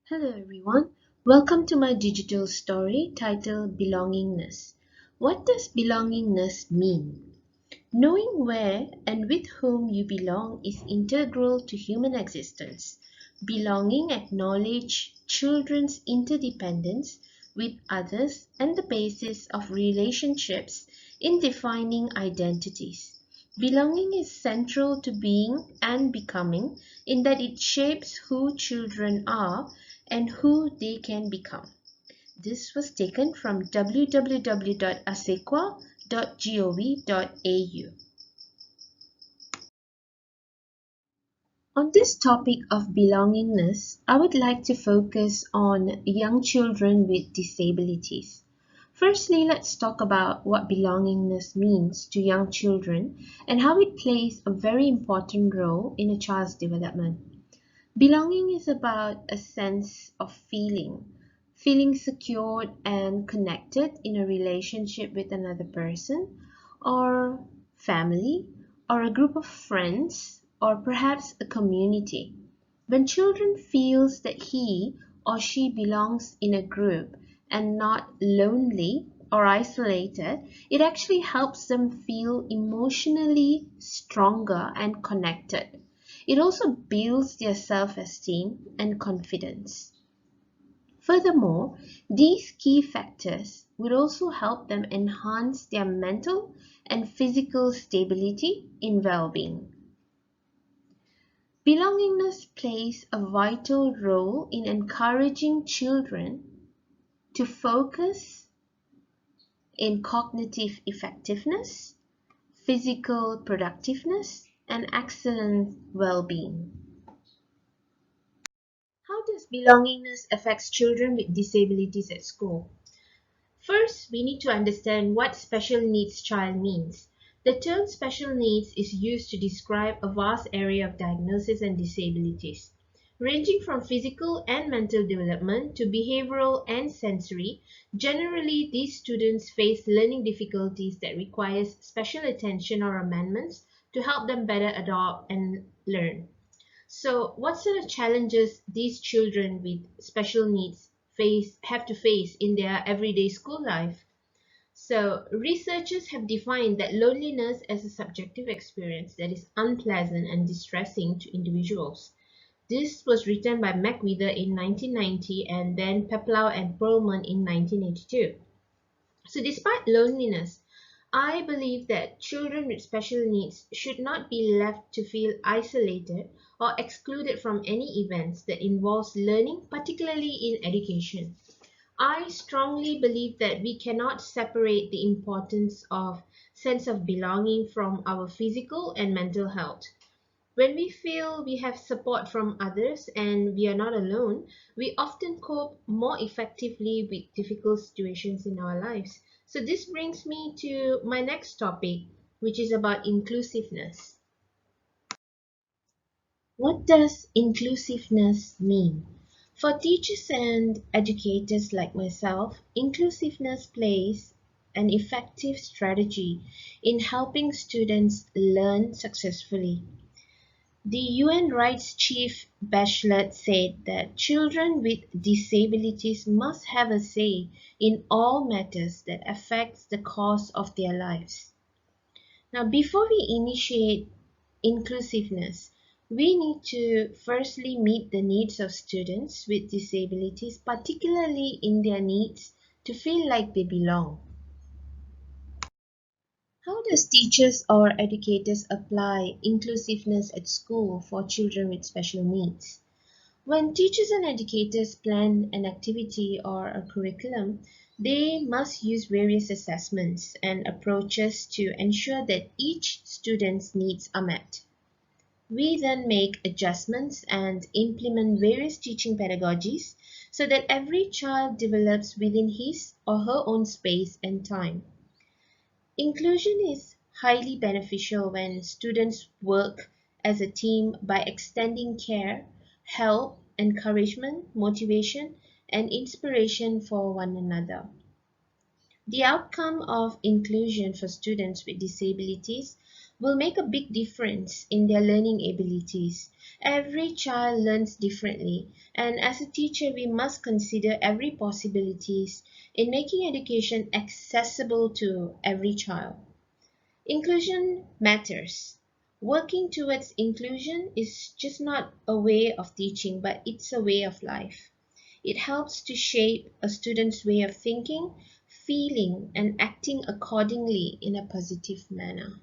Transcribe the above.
Hello everyone, welcome to my digital story titled Belongingness. What does belongingness mean? Knowing where and with whom you belong is integral to human existence. Belonging acknowledges children's interdependence with others and the basis of relationships in defining identities. Belonging is central to being and becoming in that it shapes who children are and who they can become. This was taken from www.asequa.gov.au. On this topic of belongingness, I would like to focus on young children with disabilities. Firstly, let's talk about what belongingness means to young children and how it plays a very important role in a child's development. Belonging is about a sense of feeling secured and connected in a relationship with another person or family or a group of friends or perhaps a community. When children feels that he or she belongs in a group and not lonely or isolated, it actually helps them feel emotionally stronger and connected. It also builds their self-esteem and confidence. Furthermore, these key factors would also help them enhance their mental and physical stability in well-being. Belongingness plays a vital role in encouraging children to focus in cognitive effectiveness, physical productiveness, and excellent well-being. How does belongingness affect children with disabilities at school? First, we need to understand what special needs child means. The term special needs is used to describe a vast area of diagnoses and disabilities. Ranging from physical and mental development to behavioral and sensory, generally these students face learning difficulties that requires special attention or amendments to help them better adopt and learn. So, what sort of challenges these children with special needs have to face in their everyday school life? So, researchers have defined that loneliness as a subjective experience that is unpleasant and distressing to individuals. This was written by McWhither in 1990 and then Peplau and Perlman in 1982. So, despite loneliness, I believe that children with special needs should not be left to feel isolated or excluded from any events that involves learning, particularly in education. I strongly believe that we cannot separate the importance of sense of belonging from our physical and mental health. When we feel we have support from others and we are not alone, we often cope more effectively with difficult situations in our lives. So this brings me to my next topic, which is about inclusiveness. What does inclusiveness mean? For teachers and educators like myself, inclusiveness plays an effective strategy in helping students learn successfully. The UN Rights Chief Bachelet said that children with disabilities must have a say in all matters that affects the course of their lives. Now, before we initiate inclusiveness, we need to firstly meet the needs of students with disabilities, particularly in their needs to feel like they belong. How does teachers or educators apply inclusiveness at school for children with special needs? When teachers and educators plan an activity or a curriculum, they must use various assessments and approaches to ensure that each student's needs are met. We then make adjustments and implement various teaching pedagogies so that every child develops within his or her own space and time. Inclusion is highly beneficial when students work as a team by extending care, help, encouragement, motivation, and inspiration for one another. The outcome of inclusion for students with disabilities will make a big difference in their learning abilities. Every child learns differently, and as a teacher, we must consider every possibilities in making education accessible to every child. Inclusion matters. Working towards inclusion is just not a way of teaching, but it's a way of life. It helps to shape a student's way of thinking, feeling, and acting accordingly in a positive manner.